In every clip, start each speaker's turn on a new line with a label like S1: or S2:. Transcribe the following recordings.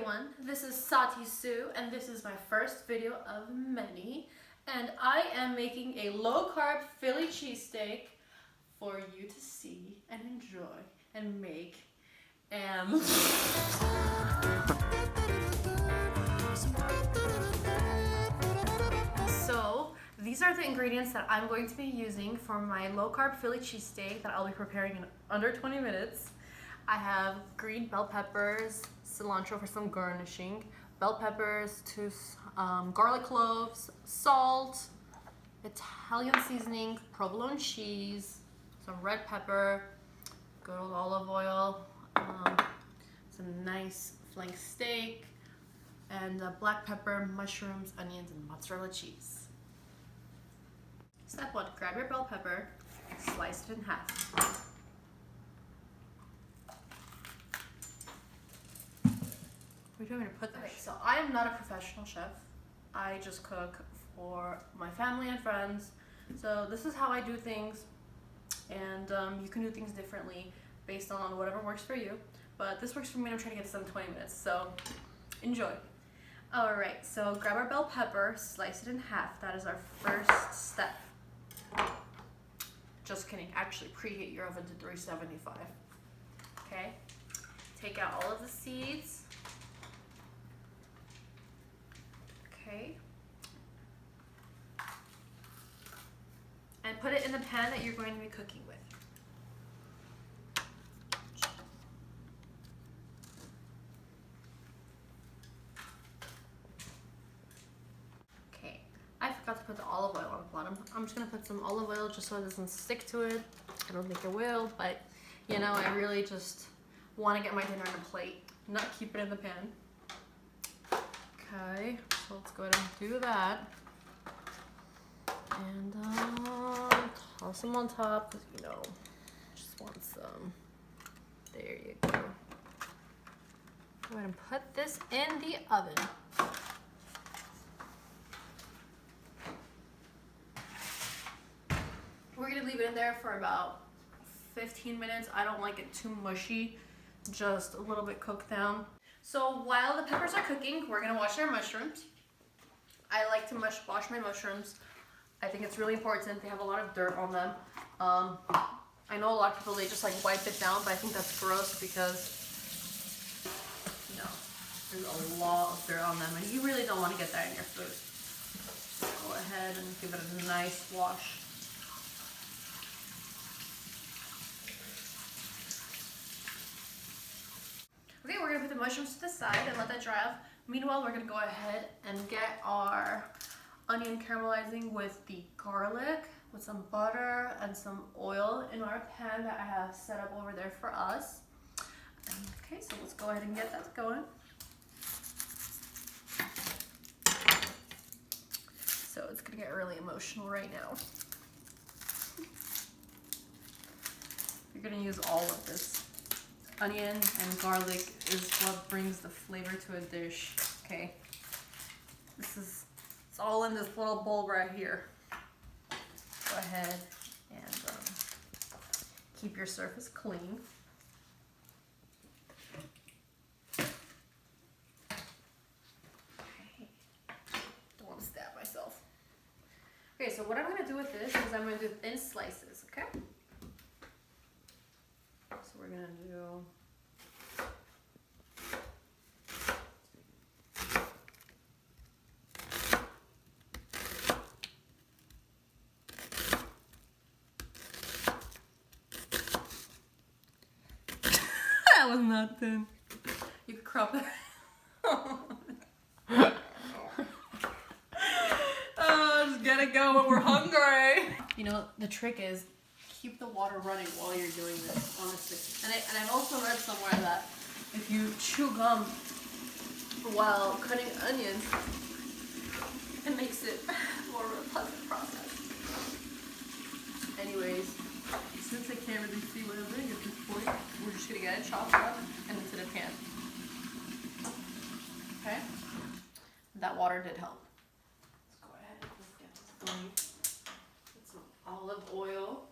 S1: everyone, this is Sati Sou and this is my first video of many, and I am making a low-carb Philly cheesesteak for you to see and enjoy and make. So these are the ingredients that I'm going to be using for my low-carb Philly cheesesteak that I'll be preparing in under 20 minutes. I have green bell peppers, cilantro for some garnishing, bell peppers, 2 garlic cloves, salt, Italian seasoning, provolone cheese, some red pepper, good old olive oil, some nice flank steak, and black pepper, mushrooms, onions, and mozzarella cheese. Step 1, grab your bell pepper, slice it in half. Where do you want me to put this? Okay, so I am not a professional chef. I just cook for my family and friends. So this is how I do things, and you can do things differently based on whatever works for you. But this works for me, and I'm trying to get this in 20 minutes, so enjoy. Alright, so grab our bell pepper, slice it in half. That is our first step. Just kidding, actually preheat your oven to 375. Okay, take out all of the seeds. Okay, and put it in the pan that you're going to be cooking with. Okay, I forgot to put the olive oil on the bottom. I'm just going to put some olive oil just so it doesn't stick to it. I don't think it will, but you know, I really just want to get my dinner on a plate, not keep it in the pan. Okay, so let's go ahead and do that. And toss them on top because, you know, just want some. There you go. Go ahead and put this in the oven. We're going to leave it in there for about 15 minutes. I don't like it too mushy, just a little bit cooked down. So while the peppers are cooking, we're gonna wash our mushrooms. I like to wash my mushrooms. I think it's really important. They have a lot of dirt on them. I know a lot of people, they just like wipe it down, but I think that's gross because, you know, there's a lot of dirt on them and you really don't want to get that in your food. Go ahead and give it a nice wash. Okay, we're gonna put the mushrooms to the side and let that dry off. Meanwhile, we're gonna go ahead and get our onion caramelizing with the garlic, with some butter and some oil in our pan that I have set up over there for us. Okay, so let's go ahead and get that going. So it's gonna get really emotional right now. You're gonna use all of this. Onion and garlic is what brings the flavor to a dish. Okay, it's all in this little bowl right here. Go ahead and keep your surface clean. Okay, don't want to stab myself. Okay, so what I'm going to do with this is I'm going to do thin slices. Okay. So we're gonna do that was not thin. You could crop it. Oh, just gotta go when we're hungry. You know, the trick is keep the water running while you're doing this, honestly. And I've also read somewhere that if you chew gum while cutting onions, it makes it more of a pleasant process. Anyways, since I can't really see what I'm doing at this point, we're just gonna get it chopped up and into the pan. Okay? That water did help. Let's go ahead and let's get this going. Put some olive oil.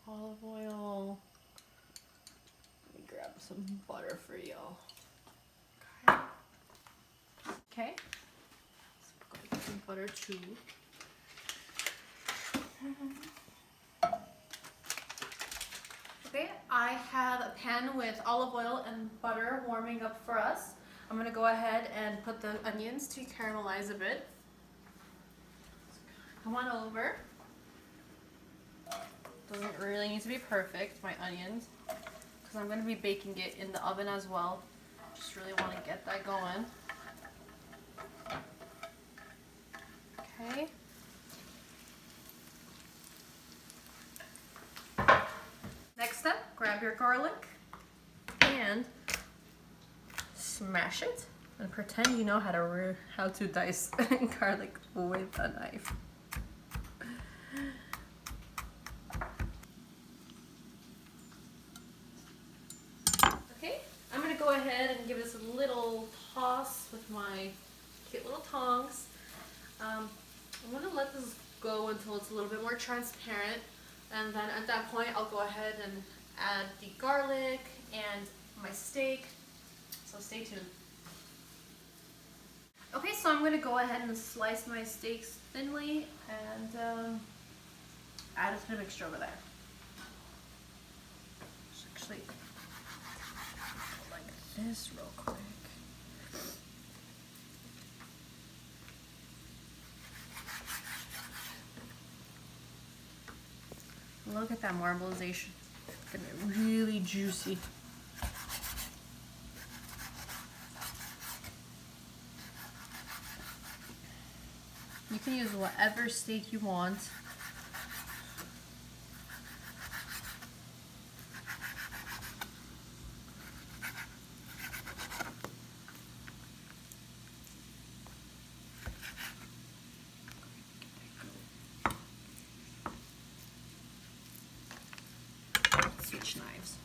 S1: Olive oil. some butter for y'all. Okay. So I'm gonna get some butter too. Okay, I have a pan with olive oil and butter warming up for us. I'm gonna go ahead and put the onions to caramelize a bit. Come on over. Doesn't really need to be perfect, my onions, because I'm gonna be baking it in the oven as well. Just really want to get that going. Okay. Next step, grab your garlic and smash it and pretend you know how to dice garlic with a knife. Okay, I'm gonna go ahead and give this a little toss with my cute little tongs. I'm gonna let this go until it's a little bit more transparent, and then at that point I'll go ahead and add the garlic and my steak, so stay tuned. Okay, so I'm gonna go ahead and slice my steaks thinly and add it to the mixture over there. Just actually like this real quick. Look at that marbleization. It's gonna be really juicy. You can use whatever steak you want. Switch knives.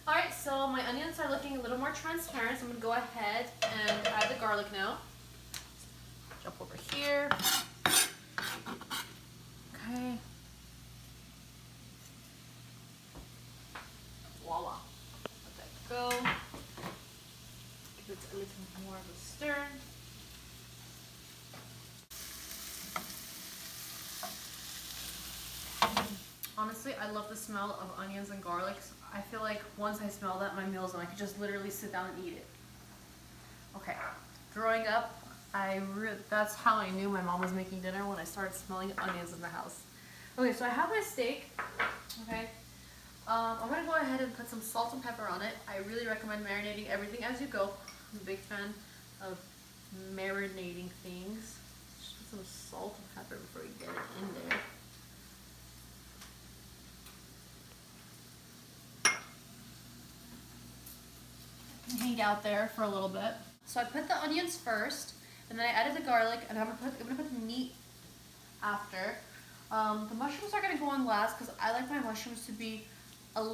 S1: Alright, so my onions are looking a little more transparent, so I'm going to go ahead and add the garlic now. Jump over here. Okay. Voila. Let that go. Give it a little more of a stir. Honestly, I love the smell of onions and garlic. I feel like once I smell that, my meal's done. I could just literally sit down and eat it. Okay, growing up, that's how I knew my mom was making dinner, when I started smelling onions in the house. Okay, so I have my steak. Okay, I'm gonna go ahead and put some salt and pepper on it. I really recommend marinating everything as you go. I'm a big fan of marinating things. Just put some salt and pepper before you get it in there. Hang out there for a little bit. So I put the onions first, and then I added the garlic, and I'm gonna put the meat after. The mushrooms are gonna go on last because I like my mushrooms to be have a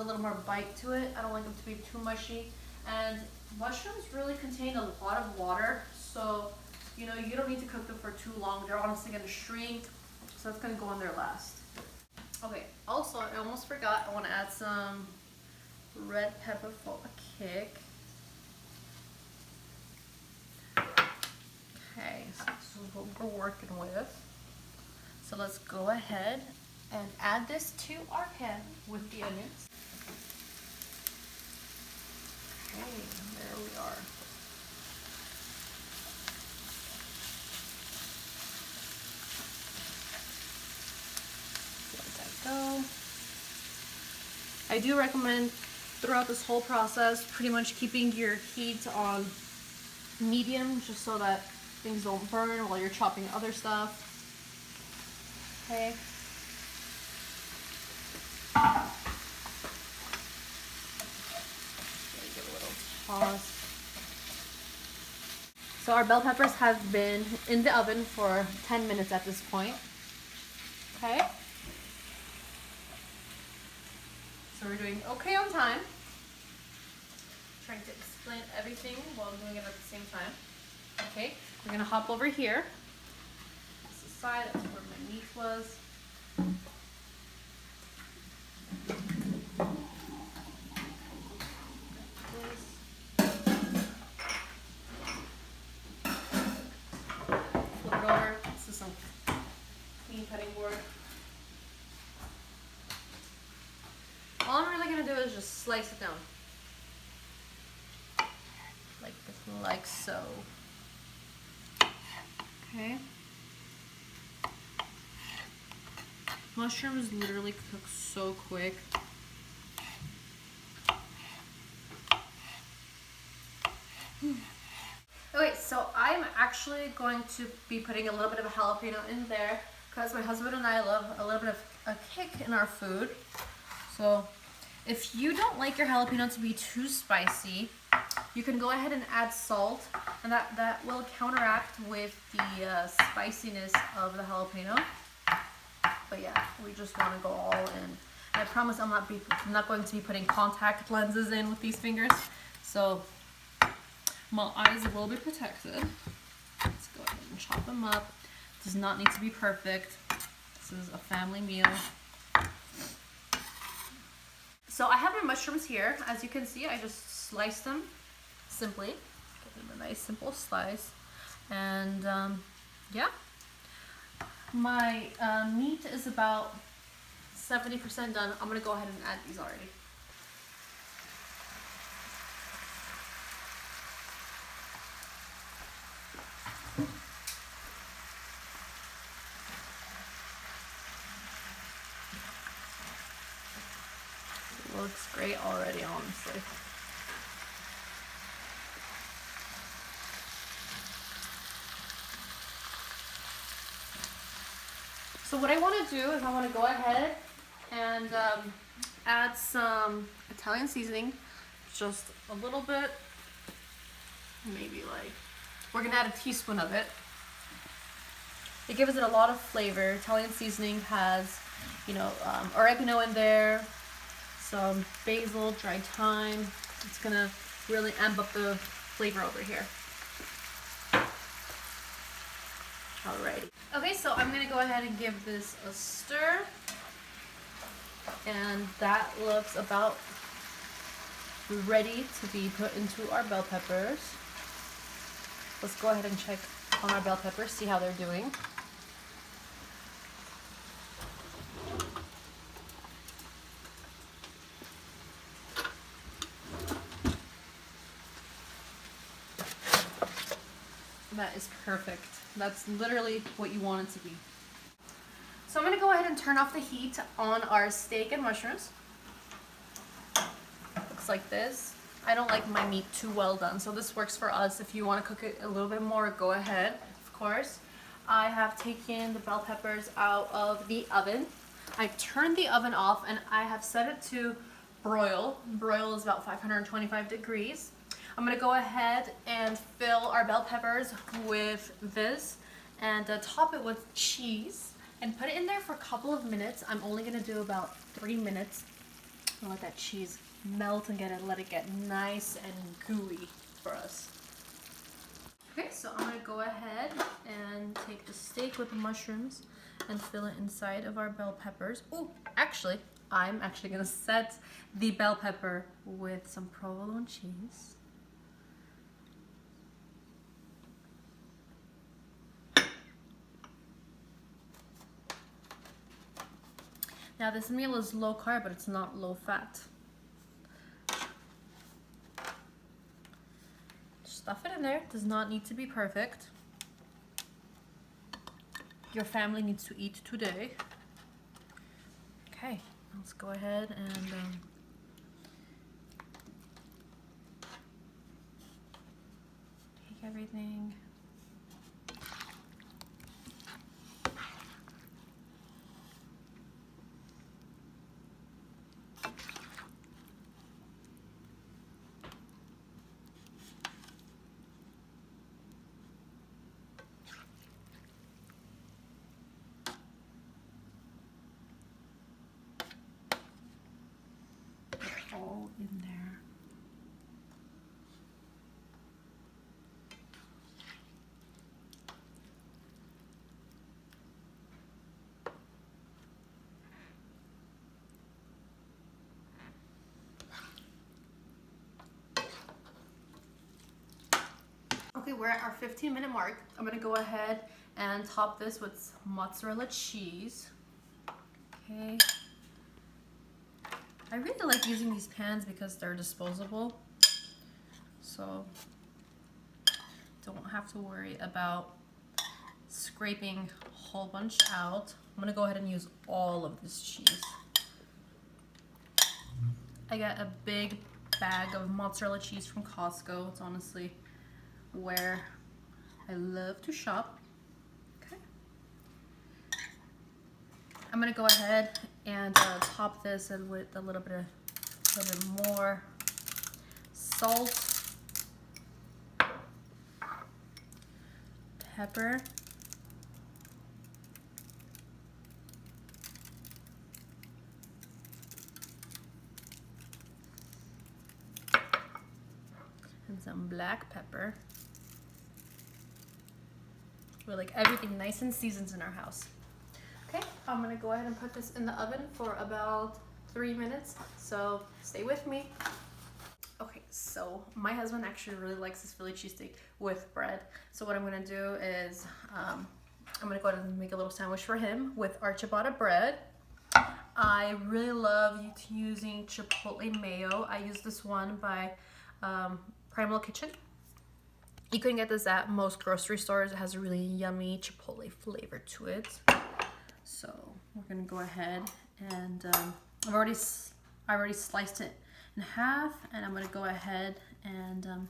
S1: little more bite to it. I don't like them to be too mushy. And mushrooms really contain a lot of water, so you don't need to cook them for too long. They're honestly gonna shrink, so that's gonna go on there last. Okay. Also, I almost forgot. I want to add some red pepper for a kick. Okay, so this is what we're working with. So let's go ahead and add this to our pan with the onions. Okay, there we are. Let that go. I do recommend throughout this whole process pretty much keeping your heat on medium, just so that things don't burn while you're chopping other stuff. Okay. Give it a little toss. So our bell peppers have been in the oven for 10 minutes at this point. Okay. So we're doing okay on time. trying to explain everything while I'm doing it at the same time. Okay, we're gonna hop over here. This side, that's where my meat was. Flip it over. This is some clean cutting board. All I'm really gonna do is just slice it down. Like so. Okay. Mushrooms literally cook so quick. Okay, so I'm actually going to be putting a little bit of a jalapeno in there because my husband and I love a little bit of a kick in our food. So if you don't like your jalapeno to be too spicy, you can go ahead and add salt, and that will counteract with the spiciness of the jalapeno. But yeah, we just want to go all in. And I promise I'm not going to be putting contact lenses in with these fingers, so my eyes will be protected. Let's go ahead and chop them up. Does not need to be perfect. This is a family meal. So I have my mushrooms here. As you can see, I just sliced them simply. Give them a nice simple slice. And yeah, my meat is about 70% done. I'm gonna go ahead and add these already. Looks great already, honestly. So what I want to do is I want to go ahead and add some Italian seasoning, just a little bit, maybe like, we're going to add a teaspoon of it. It gives it a lot of flavor. Italian seasoning has, you know, oregano in there, some basil, dried thyme. It's gonna really amp up the flavor over here. Alrighty. Okay, so I'm gonna go ahead and give this a stir. And that looks about ready to be put into our bell peppers. Let's go ahead and check on our bell peppers, see how they're doing. That is perfect. That's literally what you want it to be. So I'm going to go ahead and turn off the heat on our steak and mushrooms. Looks like this. I don't like my meat too well done, so this works for us. If you want to cook it a little bit more, go ahead, of course. I have taken the bell peppers out of the oven. I turned the oven off and I have set it to broil. Broil is about 525 degrees. I'm gonna go ahead and fill our bell peppers with this and top it with cheese and put it in there for a couple of minutes. I'm only gonna do about 3 minutes and let that cheese melt and let it get nice and gooey for us. Okay, so I'm gonna go ahead and take the steak with the mushrooms and fill it inside of our bell peppers. Oh, actually, I'm actually gonna set the bell pepper with some provolone cheese. Now this meal is low carb, but it's not low fat. Stuff it in there. Does not need to be perfect. Your family needs to eat today. Okay, let's go ahead and take everything. All in there. we're at our 15-minute mark. I'm gonna go ahead and top this with mozzarella cheese. Okay. I really like using these pans because they're disposable. So don't have to worry about scraping a whole bunch out. I'm gonna go ahead and use all of this cheese. I got a big bag of mozzarella cheese from Costco. It's honestly where I love to shop. Okay. I'm gonna go ahead and top this with a little bit more salt, pepper, and some black pepper. We like everything nice and seasoned in our house. Okay, I'm gonna go ahead and put this in the oven for about 3 minutes, so stay with me. Okay, so my husband actually really likes this Philly cheesesteak with bread. So what I'm gonna do is I'm gonna go ahead and make a little sandwich for him with our ciabatta bread. I really love using chipotle mayo. I use this one by Primal Kitchen. You can get this at most grocery stores. It has a really yummy chipotle flavor to it. So we're gonna go ahead and I already sliced it in half, and I'm gonna go ahead and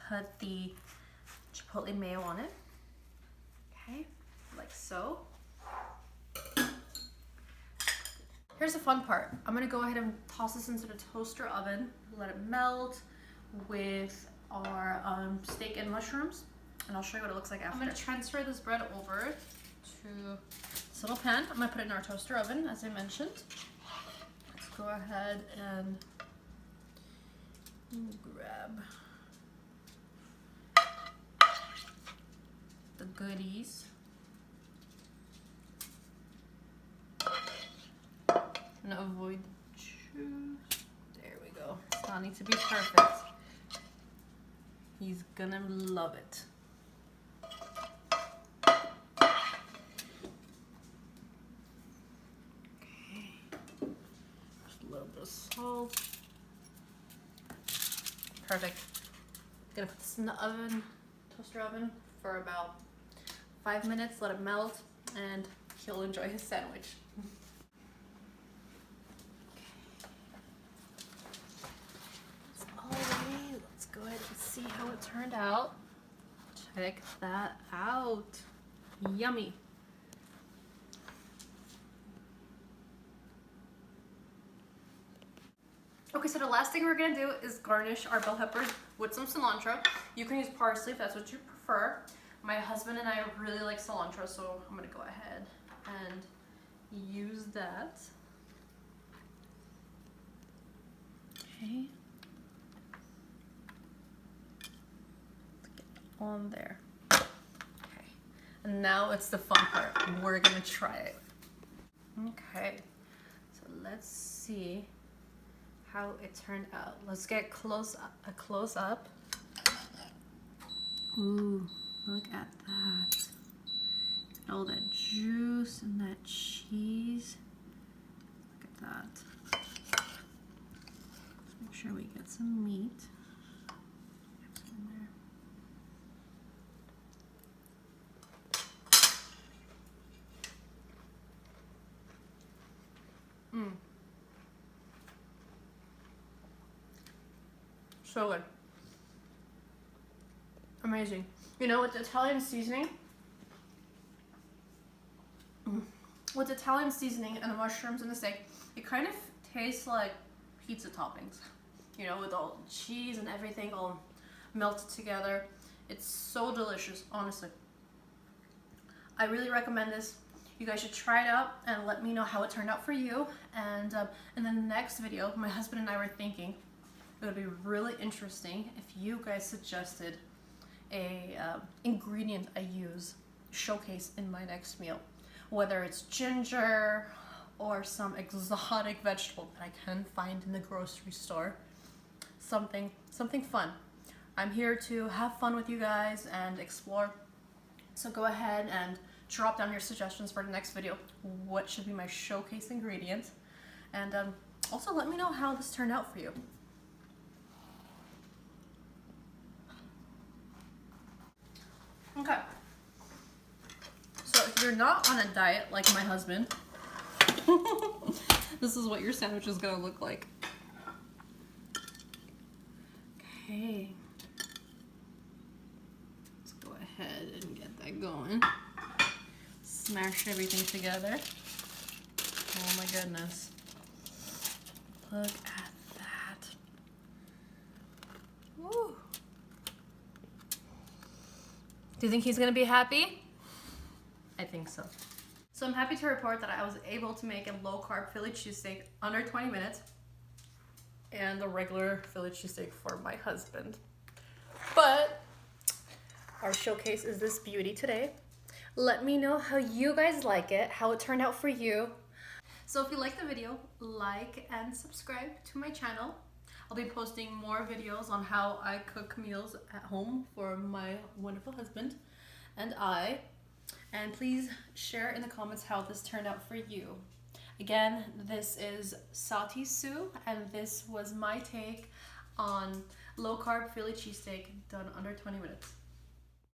S1: put the chipotle mayo on it. Okay, like so. Here's the fun part. I'm gonna go ahead and toss this into the toaster oven, let it melt with our steak and mushrooms, and I'll show you what it looks like after. I'm gonna transfer this bread over to this little pan. I'm gonna put it in our toaster oven, as I mentioned. Let's go ahead and grab the goodies. And avoid the juice. There we go. It's not need to be perfect. He's gonna love it. Okay. Just a little bit of salt. Perfect. Gonna put this in the oven, toaster oven, for about 5 minutes. Let it melt, and he'll enjoy his sandwich. Let's go ahead and see how it turned out. Check that out. Yummy. Okay, so the last thing we're gonna do is garnish our bell peppers with some cilantro. You can use parsley if that's what you prefer. My husband and I really like cilantro, so I'm gonna go ahead and use that. Okay. On there. Okay, and now it's the fun part. We're gonna try it. Okay, so let's see how it turned out. Let's get a close up. Ooh, look at that. All that juice and that cheese. Look at that. Make sure we get some meat. So good. Amazing. You know, with the Italian seasoning, and the mushrooms and the steak, it kind of tastes like pizza toppings. You know, with all the cheese and everything all melted together. It's so delicious, honestly. I really recommend this. You guys should try it out and let me know how it turned out for you. And in the next video, my husband and I were thinking it would be really interesting if you guys suggested a ingredient I use, showcase in my next meal. Whether it's ginger or some exotic vegetable that I can find in the grocery store. Something fun. I'm here to have fun with you guys and explore. So go ahead and drop down your suggestions for the next video. What should be my showcase ingredient? And also let me know how this turned out for you. Okay. So if you're not on a diet like my husband, this is what your sandwich is gonna look like. Okay. Let's go ahead and get that going. Smash everything together. Oh my goodness. Look at that. Woo. Do you think he's gonna be happy? I think so. So I'm happy to report that I was able to make a low-carb Philly cheesesteak under 20 minutes and the regular Philly cheesesteak for my husband. But our showcase is this beauty today. Let me know how you guys like it, how it turned out for you. So if you like the video, like and subscribe to my channel. I'll be posting more videos on how I cook meals at home for my wonderful husband and I. And please share in the comments how this turned out for you. Again, this is Sati Sou, and this was my take on low-carb Philly cheesesteak done under 20 minutes.